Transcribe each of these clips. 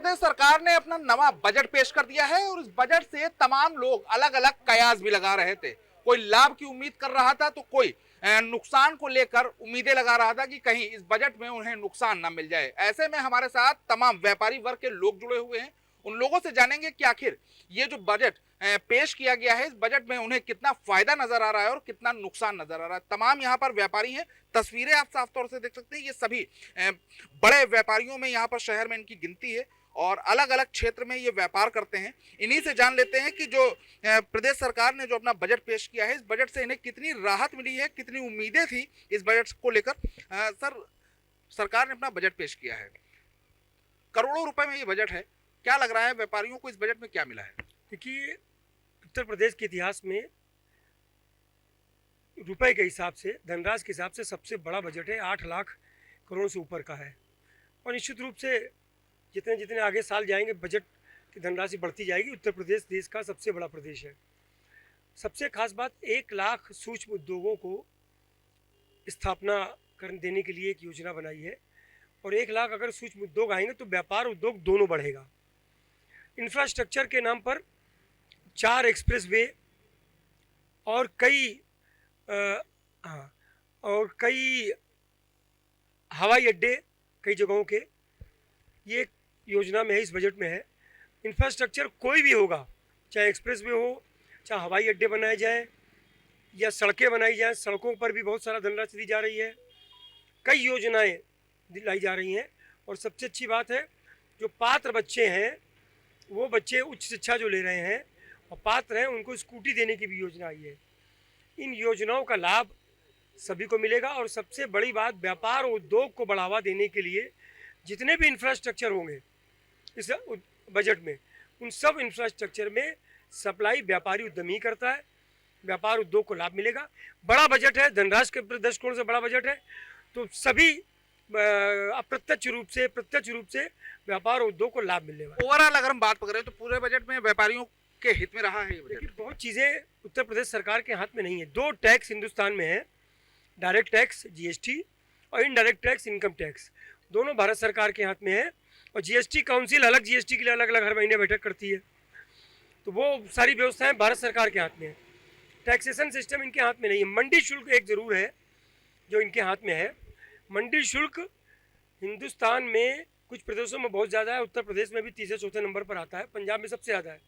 प्रदेश सरकार ने अपना नवा बजट पेश कर दिया है और इस बजट से तमाम लोग अलग अलग कयास भी लगा रहे थे। कोई लाभ की उम्मीद कर रहा था तो कोई नुकसान को लेकर उम्मीदें लगा रहा था कि कहीं इस बजट में उन्हें नुकसान ना मिल जाए। ऐसे में हमारे साथ तमाम व्यापारी वर्ग के लोग जुड़े हुए हैं। उन लोगों से जानेंगे कि आखिर ये जो बजट पेश किया गया है, इस बजट में उन्हें कितना फायदा नजर आ रहा है और कितना नुकसान नजर आ रहा है। तमाम यहाँ पर व्यापारी हैं, तस्वीरें आप साफ तौर से देख सकते हैं। ये सभी बड़े व्यापारियों में यहाँ पर शहर में इनकी गिनती है और अलग अलग क्षेत्र में ये व्यापार करते हैं। इन्हीं से जान लेते हैं कि जो प्रदेश सरकार ने जो अपना बजट पेश किया है, इस बजट से इन्हें कितनी राहत मिली है, कितनी उम्मीदें थी इस बजट को लेकर। सर, सरकार ने अपना बजट पेश किया है, करोड़ों रुपए में ये बजट है, क्या लग रहा है व्यापारियों को इस बजट में क्या मिला है? देखिए, उत्तर प्रदेश के इतिहास में रुपए के हिसाब से, धनराशि के हिसाब से सबसे बड़ा बजट है। 8 लाख करोड़ से ऊपर का है और निश्चित रूप से जितने जितने आगे साल जाएंगे बजट की धनराशि बढ़ती जाएगी। उत्तर प्रदेश देश का सबसे बड़ा प्रदेश है। सबसे खास बात, 1 लाख सूक्ष्म उद्योगों को स्थापना कर देने के लिए एक योजना बनाई है और 1 लाख अगर सूक्ष्म उद्योग आएंगे तो व्यापार उद्योग दोनों बढ़ेगा। इंफ्रास्ट्रक्चर के नाम पर 4 एक्सप्रेसवे और कई हवाई अड्डे कई जगहों के, ये योजना में है, इस बजट में है। इंफ्रास्ट्रक्चर कोई भी होगा, चाहे एक्सप्रेसवे हो, चाहे हवाई अड्डे बनाए जाएं या सड़कें बनाई जाएं, सड़कों पर भी बहुत सारा धनराशि दी जा रही है। कई योजनाएं दिलाई जा रही हैं और सबसे अच्छी बात है, जो पात्र बच्चे हैं, वो बच्चे उच्च शिक्षा जो ले रहे हैं और पात्र हैं, उनको स्कूटी देने की भी योजना आई है। इन योजनाओं का लाभ सभी को मिलेगा और सबसे बड़ी बात, व्यापार और उद्योग को बढ़ावा देने के लिए जितने भी इंफ्रास्ट्रक्चर होंगे इस बजट में, उन सब इंफ्रास्ट्रक्चर में सप्लाई व्यापारी उद्यमी करता है, व्यापार उद्योग को लाभ मिलेगा। बड़ा बजट है, धनराशि के दृष्टिकोण से बड़ा बजट है, तो सभी अप्रत्यक्ष रूप से प्रत्यक्ष रूप से व्यापार और उद्योग को लाभ मिलने वाला। ओवरऑल अगर हम बात करें तो पूरे बजट में व्यापारियों के हित में रहा है ये बजट। बहुत चीज़ें उत्तर प्रदेश सरकार के हाथ में नहीं है। 2 टैक्स हिंदुस्तान में है, डायरेक्ट टैक्स जीएसटी और इनडायरेक्ट टैक्स इनकम टैक्स, दोनों भारत सरकार के हाथ में है। और जीएसटी काउंसिल अलग जीएसटी के लिए अलग अलग हर महीने बैठक करती है, तो वो सारी व्यवस्थाएं भारत सरकार के हाथ में है। टैक्सेशन सिस्टम इनके हाथ में नहीं है। मंडी शुल्क एक ज़रूर है जो इनके हाथ में है। मंडी शुल्क हिंदुस्तान में कुछ प्रदेशों में बहुत ज़्यादा है, उत्तर प्रदेश में भी 3 चौथे नंबर पर आता है, पंजाब में सबसे ज़्यादा है।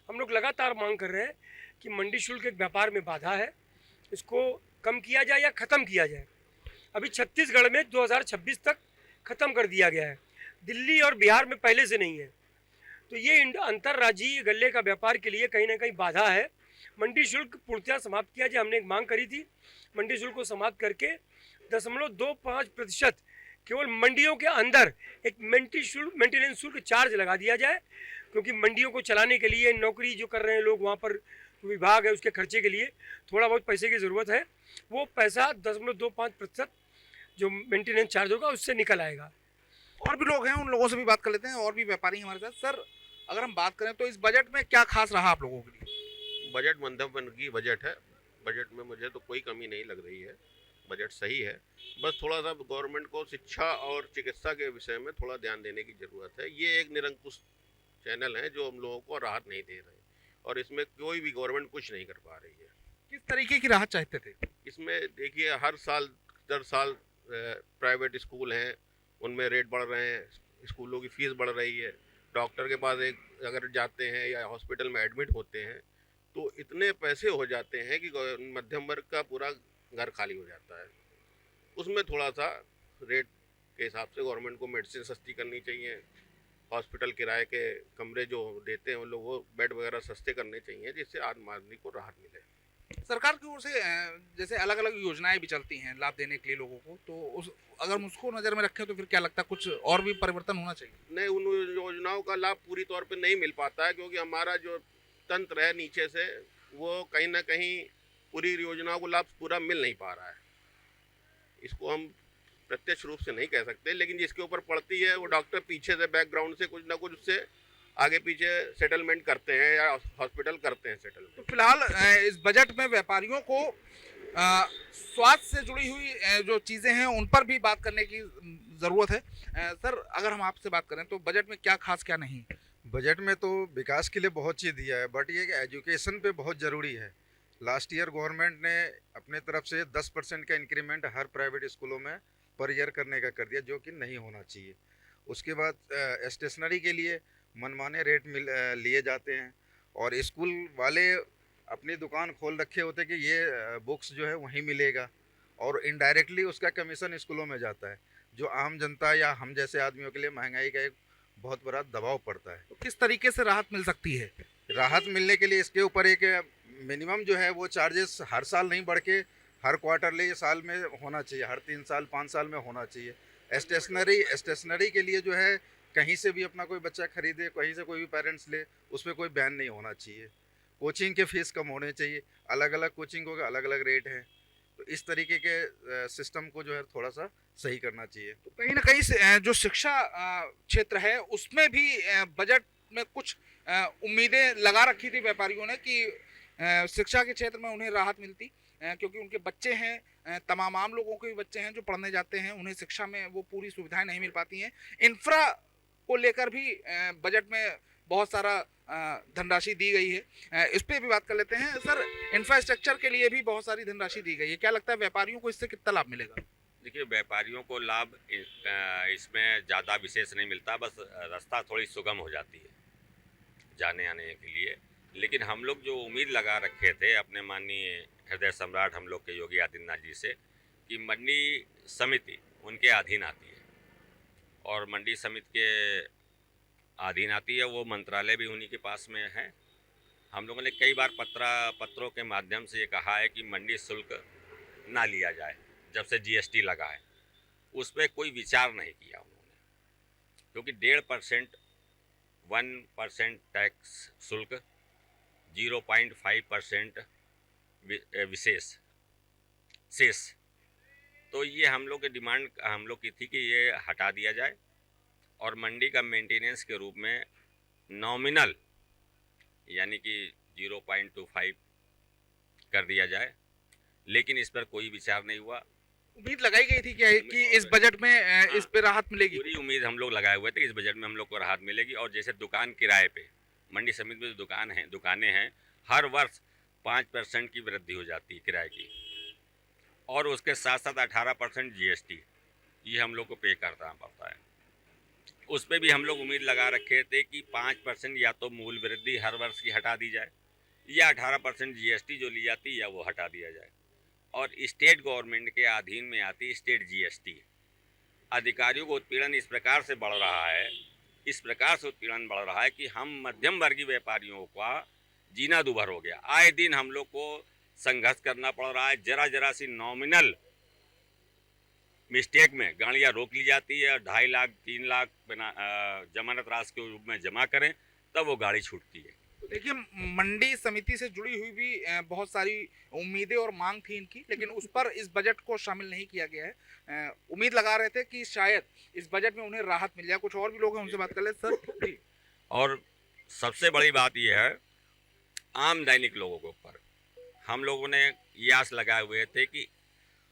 हम लोग लगातार मांग कर रहे हैं कि मंडी शुल्क एक व्यापार में बाधा है, इसको कम किया जाए या ख़त्म किया जाए। अभी छत्तीसगढ़ में 2026 तक ख़त्म कर दिया गया है, दिल्ली और बिहार में पहले से नहीं है। तो ये अंतर्राज्यीय गल्ले का व्यापार के लिए कहीं ना कहीं बाधा है। मंडी शुल्क पूर्णतः समाप्त किया जाए। हमने एक मांग करी थी, मंडी शुल्क को समाप्त करके 0.25% केवल मंडियों के अंदर एक मेंटेनेंस शुल्क चार्ज लगा दिया जाए, क्योंकि मंडियों को चलाने के लिए नौकरी जो कर रहे हैं लोग, वहाँ पर विभाग है, उसके खर्चे के लिए थोड़ा बहुत पैसे की ज़रूरत है। वो पैसा 0.25% जो मेंटेनेंस चार्ज होगा उससे निकल आएगा। और भी लोग हैं, उन लोगों से भी बात कर लेते हैं, और भी व्यापारी हमारे साथ। सर, अगर हम बात करें तो इस बजट में क्या खास रहा आप लोगों के लिए? बजट मध्यम वर्गीय बजट है। बजट में मुझे तो कोई कमी नहीं लग रही है, बजट सही है। बस थोड़ा सा गवर्नमेंट को शिक्षा और चिकित्सा के विषय में थोड़ा ध्यान देने की ज़रूरत है। ये एक निरंकुश चैनल है जो हम लोगों को राहत नहीं दे रहे और इसमें कोई भी गवर्नमेंट कुछ नहीं कर पा रही है। किस तरीके की राहत चाहते थे? इसमें देखिए, हर साल दर साल प्राइवेट स्कूल हैं, उनमें रेट बढ़ रहे हैं, स्कूलों की फीस बढ़ रही है, डॉक्टर के पास अगर जाते हैं या हॉस्पिटल में एडमिट होते हैं तो इतने पैसे हो जाते हैं कि मध्यम वर्ग का पूरा घर खाली हो जाता है। उसमें थोड़ा सा रेट के हिसाब से गवर्नमेंट को मेडिसिन सस्ती करनी चाहिए, हॉस्पिटल किराए के कमरे जो देते हैं उन लोग वो बेड वगैरह सस्ते करने चाहिए, जिससे आम आदमी को राहत मिले। सरकार की ओर से जैसे अलग अलग योजनाएं भी चलती हैं लाभ देने के लिए लोगों को, तो अगर हम उसको नज़र में रखें तो फिर क्या लगता है कुछ और भी परिवर्तन होना चाहिए? नहीं, उन योजनाओं का लाभ पूरी तौर पे नहीं मिल पाता है, क्योंकि हमारा जो तंत्र है नीचे से, वो कहीं ना कहीं पूरी योजनाओं को लाभ पूरा मिल नहीं पा रहा है। इसको हम प्रत्यक्ष रूप से नहीं कह सकते, लेकिन जिसके ऊपर पड़ती है वो डॉक्टर पीछे से बैकग्राउंड से कुछ ना कुछ उससे आगे पीछे सेटलमेंट करते हैं या हॉस्पिटल करते हैं सेटलमेंट। तो फिलहाल इस बजट में व्यापारियों को स्वास्थ्य से जुड़ी हुई जो चीज़ें हैं उन पर भी बात करने की ज़रूरत है। सर अगर हम आपसे बात करें तो बजट में क्या खास क्या नहीं है? बजट में तो विकास के लिए बहुत चीज़ दिया है, बट ये कि एजुकेशन पे बहुत ज़रूरी है। लास्ट ईयर गवर्नमेंट ने अपने तरफ से 10% का इंक्रीमेंट हर प्राइवेट स्कूलों में पर ईयर करने का कर दिया, जो कि नहीं होना चाहिए। उसके बाद स्टेशनरी के लिए मनमाने रेट लिए जाते हैं, और स्कूल वाले अपनी दुकान खोल रखे होते कि ये बुक्स जो है वहीं मिलेगा, और इनडायरेक्टली उसका कमीशन स्कूलों में जाता है, जो आम जनता या हम जैसे आदमियों के लिए महंगाई का एक बहुत बड़ा दबाव पड़ता है। तो किस तरीके से राहत मिल सकती है? राहत मिलने के लिए इसके ऊपर एक मिनिमम जो है वो चार्जेस हर साल नहीं बढ़ के हर क्वार्टरली साल में होना चाहिए, हर 3 साल 5 साल में होना चाहिए। स्टेशनरी के लिए जो है कहीं से भी अपना कोई बच्चा खरीदे, कहीं से कोई भी पेरेंट्स ले, उस पर कोई बैन नहीं होना चाहिए। कोचिंग के फीस कम होने चाहिए, अलग अलग कोचिंगों के अलग अलग रेट हैं, तो इस तरीके के सिस्टम को जो है थोड़ा सा सही करना चाहिए। तो कहीं ना कहीं जो शिक्षा क्षेत्र है उसमें भी बजट में कुछ उम्मीदें लगा रखी थी व्यापारियों ने कि शिक्षा के क्षेत्र में उन्हें राहत मिलती, क्योंकि उनके बच्चे हैं, तमाम आम लोगों के भी बच्चे हैं जो पढ़ने जाते हैं, उन्हें शिक्षा में वो पूरी सुविधाएं नहीं मिल पाती हैं। इंफ्रा को लेकर भी बजट में बहुत सारा धनराशि दी गई है, इस पर भी बात कर लेते हैं। सर इंफ्रास्ट्रक्चर के लिए भी बहुत सारी धनराशि दी गई है, क्या लगता है व्यापारियों को इससे कितना लाभ मिलेगा? देखिए, व्यापारियों को लाभ इसमें ज़्यादा विशेष नहीं मिलता, बस रास्ता थोड़ी सुगम हो जाती है जाने आने के लिए। लेकिन हम लोग जो उम्मीद लगा रखे थे अपने माननीय हृदय सम्राट हम लोग के योगी आदित्यनाथ जी से कि मंडी समिति उनके अधीन आती है, और मंडी समिति के अधीन आती है, वो मंत्रालय भी उन्हीं के पास में है। हम लोगों ने कई बार पत्रों के माध्यम से ये कहा है कि मंडी शुल्क ना लिया जाए, जब से जीएसटी लगा है उस पर कोई विचार नहीं किया उन्होंने, क्योंकि 1.5%, 1% टैक्स शुल्क, 0.5% विशेष शेष, तो ये हम लोग की डिमांड हम लोग की थी कि ये हटा दिया जाए और मंडी का मेंटेनेंस के रूप में नॉमिनल यानी कि 0.25 कर दिया जाए। लेकिन इस पर कोई विचार नहीं हुआ। उम्मीद लगाई गई थी कि इस बजट में इस पे राहत मिलेगी। पूरी उम्मीद हम लोग लगाए हुए थे इस बजट में हम लोग को राहत मिलेगी। और जैसे दुकान किराए पे मंडी समिति में जो दुकानें हैं, हर वर्ष 5% की वृद्धि हो जाती है किराए की, और उसके साथ साथ 18% जीएसटी ये हम लोग को पे करना पड़ता है। उस पर भी हम लोग उम्मीद लगा रखे थे कि 5% या तो मूल वृद्धि हर वर्ष की हटा दी जाए, या 18% जीएसटी जो ली जाती है या वो हटा दिया जाए। और स्टेट गवर्नमेंट के अधीन में आती स्टेट जीएसटी। अधिकारियों को उत्पीड़न इस प्रकार से बढ़ रहा है, इस प्रकार से उत्पीड़न बढ़ रहा है कि हम मध्यम वर्गीय व्यापारियों का जीना दुभर हो गया। आए दिन हम लोग को संघर्ष करना पड़ रहा है। जरा सी नॉमिनल मिस्टेक में गाड़ियाँ रोक ली जाती है, 2.5 लाख 3 लाख जमानत राशि के रूप में जमा करें तब वो गाड़ी छूटती है। तो देखिए, मंडी समिति से जुड़ी हुई भी बहुत सारी उम्मीदें और मांग थी इनकी, लेकिन उस पर इस बजट को शामिल नहीं किया गया है। उम्मीद लगा रहे थे कि शायद इस बजट में उन्हें राहत मिल जाए। कुछ और भी लोग हैं, उनसे बात कर ले सर जी। और सबसे बड़ी बात यह है, आम दैनिक लोगों के ऊपर हम लोगों ने ये आस लगाए हुए थे कि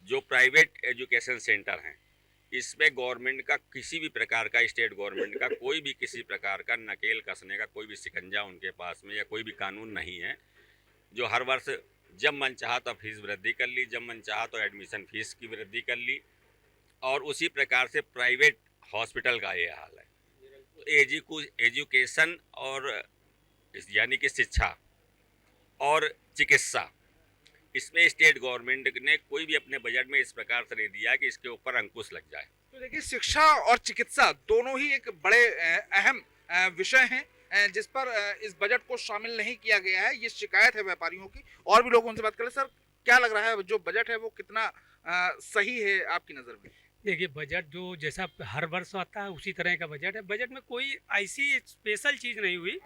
जो प्राइवेट एजुकेशन सेंटर हैं इसमें गवर्नमेंट का किसी भी प्रकार का, स्टेट गवर्नमेंट का कोई भी किसी प्रकार का नकेल कसने का कोई भी शिकंजा उनके पास में या कोई भी कानून नहीं है। जो हर वर्ष जब मन चाहा तो फीस वृद्धि कर ली, जब मन चाहा तो एडमिशन फीस की वृद्धि कर ली, और उसी प्रकार से प्राइवेट हॉस्पिटल का ये हाल है। तो एजुकेशन और यानी कि शिक्षा और चिकित्सा, इसमें स्टेट गवर्नमेंट ने कोई भी अपने बजट में इस प्रकार से नहीं दिया कि इसके ऊपर अंकुश लग जाए। तो देखिए, शिक्षा और चिकित्सा दोनों ही एक बड़े अहम विषय हैं जिस पर इस बजट को शामिल नहीं किया गया है। ये शिकायत है व्यापारियों की। और भी लोगों से बात करें। सर क्या लग रहा है, जो बजट है वो कितना सही है आपकी नज़र में? देखिए, बजट जो जैसा हर वर्ष आता है उसी तरह का बजट है। बजट में कोई ऐसी स्पेशल चीज़ नहीं हुई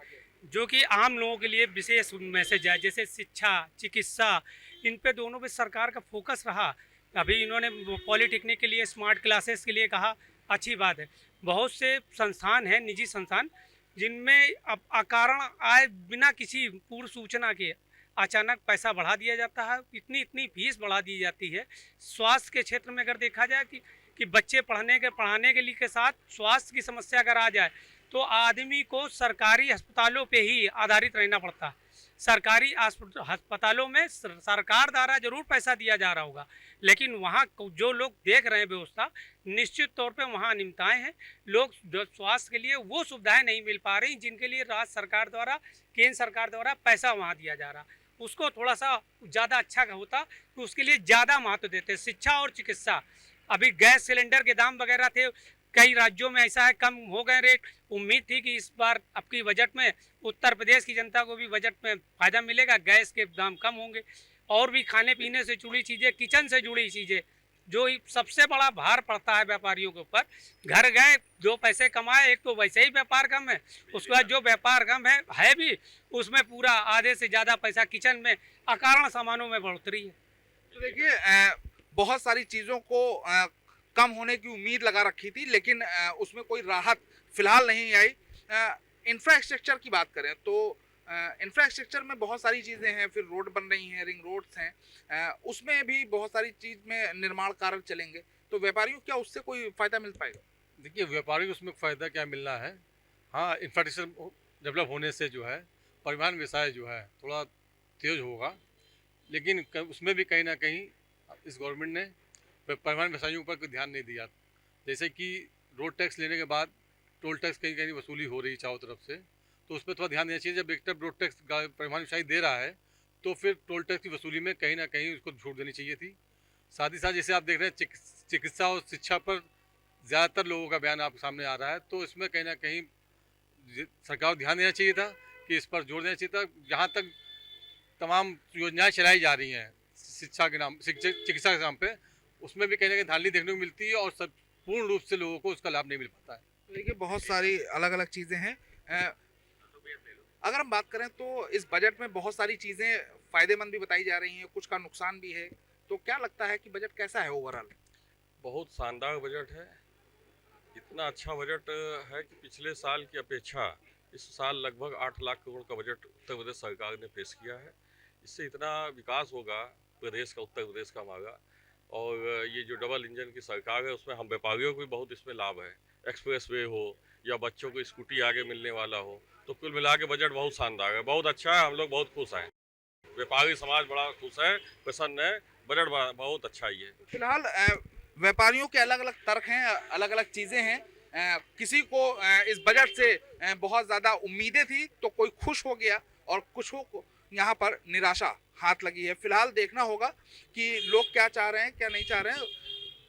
जो कि आम लोगों के लिए विशेष मैसेज है। जैसे शिक्षा, चिकित्सा, इन पे दोनों पे सरकार का फोकस रहा। अभी इन्होंने पॉलिटेक्निक के लिए स्मार्ट क्लासेस के लिए कहा, अच्छी बात है। बहुत से संस्थान हैं, निजी संस्थान, जिनमें अब अकारण आए बिना किसी पूर्व सूचना के अचानक पैसा बढ़ा दिया जाता है, इतनी फीस बढ़ा दी जाती है। स्वास्थ्य के क्षेत्र में अगर देखा जाए कि कि बच्चे पढ़ाने के लिए के साथ स्वास्थ्य की समस्या अगर आ जाए तो आदमी को सरकारी अस्पतालों पे ही आधारित रहना पड़ता है। सरकारी अस्पतालों में सरकार द्वारा जरूर पैसा दिया जा रहा होगा, लेकिन वहाँ जो लोग देख रहे हैं व्यवस्था, निश्चित तौर पे वहाँ अनियमितताएं हैं। लोग स्वास्थ्य के लिए वो सुविधाएं नहीं मिल पा रही जिनके लिए राज्य सरकार द्वारा, केंद्र सरकार द्वारा पैसा वहाँ दिया जा रहा। उसको थोड़ा सा ज़्यादा अच्छा होता कि उसके लिए ज़्यादा महत्व देते। शिक्षा और चिकित्सा, अभी गैस सिलेंडर के दाम वगैरह थे, कई राज्यों में ऐसा है कम हो गए रेट। उम्मीद थी कि इस बार आपकी बजट में उत्तर प्रदेश की जनता को भी बजट में फ़ायदा मिलेगा, गैस के दाम कम होंगे और भी खाने पीने से जुड़ी चीज़ें, किचन से जुड़ी चीज़ें, जो सबसे बड़ा भार पड़ता है व्यापारियों के ऊपर। घर गए, दो पैसे कमाए, एक तो वैसे ही व्यापार कम है, उसके बाद जो व्यापार कम है भी उसमें पूरा आधे से ज़्यादा पैसा किचन में अकारण सामानों में बढ़ोतरी है। तो देखिए बहुत सारी चीज़ों को कम होने की उम्मीद लगा रखी थी, लेकिन उसमें कोई राहत फिलहाल नहीं आई। इंफ्रास्ट्रक्चर की बात करें तो इंफ्रास्ट्रक्चर में बहुत सारी चीज़ें हैं, फिर रोड बन रही हैं, रिंग रोड्स हैं, उसमें भी बहुत सारी चीज़ में निर्माण कार्य चलेंगे, तो व्यापारियों क्या उससे कोई फ़ायदा मिल पाएगा? देखिए, व्यापारी को उसमें फ़ायदा क्या मिलना है, हाँ इंफ्रास्ट्रक्चर डेवलप होने से जो है परिवहन व्यवसाय जो है थोड़ा तेज होगा, लेकिन उसमें भी कहीं ना कहीं इस गवर्नमेंट ने परिवहन व्यवसायियों पर कोई ध्यान नहीं दिया। जैसे कि रोड टैक्स लेने के बाद टोल टैक्स कहीं कहीं वसूली हो रही चारों तरफ से, तो उस पर थोड़ा ध्यान देना चाहिए। जब एक तरफ रोड टैक्स परिवहन व्यवसायी दे रहा है तो फिर टोल टैक्स की वसूली में कहीं ना कहीं उसको छूट देनी चाहिए थी। साथ ही साथ जैसे आप देख रहे हैं चिकित्सा और शिक्षा पर ज़्यादातर लोगों का बयान आपके सामने आ रहा है, तो इसमें कहीं ना कहीं सरकार को ध्यान देना चाहिए था कि इस पर जोर देना चाहिए था। जहाँ तक तमाम योजनाएँ चलाई जा रही हैं शिक्षा के नाम, चिकित्सा के नाम पर, उसमें भी कहीं ना कहीं धांधली देखने को मिलती है और सब पूर्ण रूप से लोगों को उसका लाभ नहीं मिल पाता है। देखिए बहुत सारी अलग अलग चीज़ें हैं। अगर हम बात करें तो इस बजट में बहुत सारी चीज़ें फ़ायदेमंद भी बताई जा रही हैं, कुछ का नुकसान भी है, तो क्या लगता है कि बजट कैसा है ओवरऑल? बहुत शानदार बजट है। इतना अच्छा बजट है कि पिछले साल की अपेक्षा इस साल लगभग 8 लाख करोड़ का बजट उत्तर प्रदेश सरकार ने पेश किया है। इससे इतना विकास होगा प्रदेश का, उत्तर प्रदेश का हमारा, और ये जो डबल इंजन की सरकार है उसमें हम व्यापारियों को भी बहुत इसमें लाभ है। एक्सप्रेस वे हो या बच्चों को स्कूटी आगे मिलने वाला हो, तो कुल मिला के बजट बहुत शानदार है, बहुत अच्छा है। हम लोग बहुत खुश हैं, व्यापारी समाज बड़ा खुश है, प्रसन्न है। बजट बहुत अच्छा ही है। फिलहाल व्यापारियों के अलग अलग तर्क हैं, अलग अलग चीज़ें हैं। किसी को इस बजट से बहुत ज़्यादा उम्मीदें थी तो कोई खुश हो गया और कुछ को यहाँ पर निराशा हाथ लगी है। फिलहाल देखना होगा कि लोग क्या चाह रहे हैं, क्या नहीं चाह रहे हैं।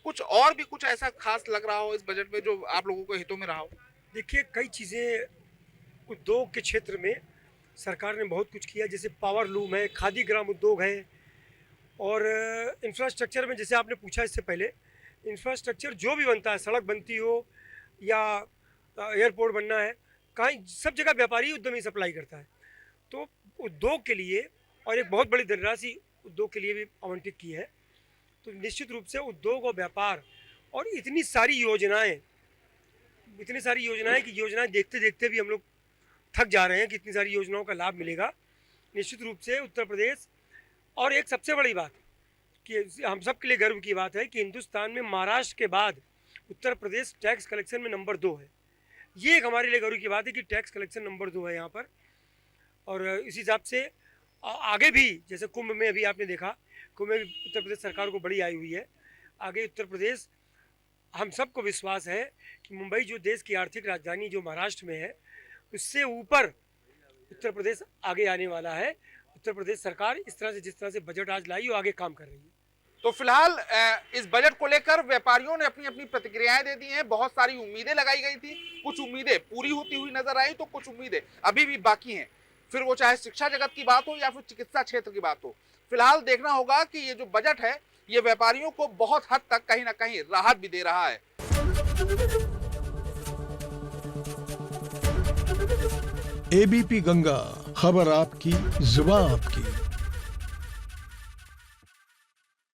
कुछ और भी कुछ ऐसा खास लग रहा हो इस बजट में जो आप लोगों को हितों में रहा हो? देखिए, कई चीज़ें उद्योग के क्षेत्र में सरकार ने बहुत कुछ किया, जैसे पावर लूम है, खादी ग्राम उद्योग है, और इंफ्रास्ट्रक्चर में जैसे आपने पूछा इससे पहले, इंफ्रास्ट्रक्चर जो भी बनता है, सड़क बनती हो या एयरपोर्ट बनना है, कहीं सब जगह व्यापारी उद्यमी सप्लाई करता है। तो उद्योग के लिए और एक बहुत बड़ी धनराशि उद्योग के लिए भी आवंटित की है। तो निश्चित रूप से उद्योग और व्यापार और इतनी सारी योजनाएं कि योजनाएं देखते देखते भी हम लोग थक जा रहे हैं कि इतनी सारी योजनाओं का लाभ मिलेगा। निश्चित रूप से उत्तर प्रदेश, और एक सबसे बड़ी बात कि हम सब के लिए गर्व की बात है कि हिंदुस्तान में महाराष्ट्र के बाद उत्तर प्रदेश टैक्स कलेक्शन में नंबर 2 है। ये एक हमारे लिए गर्व की बात है कि टैक्स कलेक्शन नंबर 2 है यहाँ पर। और इस हिसाब से आगे भी, जैसे कुंभ में अभी आपने देखा, कुंभ में उत्तर प्रदेश सरकार को बड़ी आई हुई है। आगे उत्तर प्रदेश, हम सबको विश्वास है कि मुंबई जो देश की आर्थिक राजधानी जो महाराष्ट्र में है, उससे ऊपर उत्तर प्रदेश आगे आने वाला है। उत्तर प्रदेश सरकार इस तरह से, जिस तरह से बजट आज लाई, वो आगे काम कर रही है। तो फिलहाल इस बजट को लेकर व्यापारियों ने अपनी अपनी प्रतिक्रियाएं दे दी हैं। बहुत सारी उम्मीदें लगाई गई थी, कुछ उम्मीदें पूरी होती हुई नजर आई तो कुछ उम्मीदें अभी भी बाकी हैं, फिर वो चाहे शिक्षा जगत की बात हो या फिर चिकित्सा क्षेत्र की बात हो। फिलहाल देखना होगा कि ये जो बजट है ये व्यापारियों को बहुत हद तक कहीं ना कहीं राहत भी दे रहा है। एबीपी गंगा, खबर आपकी, जुबान आपकी।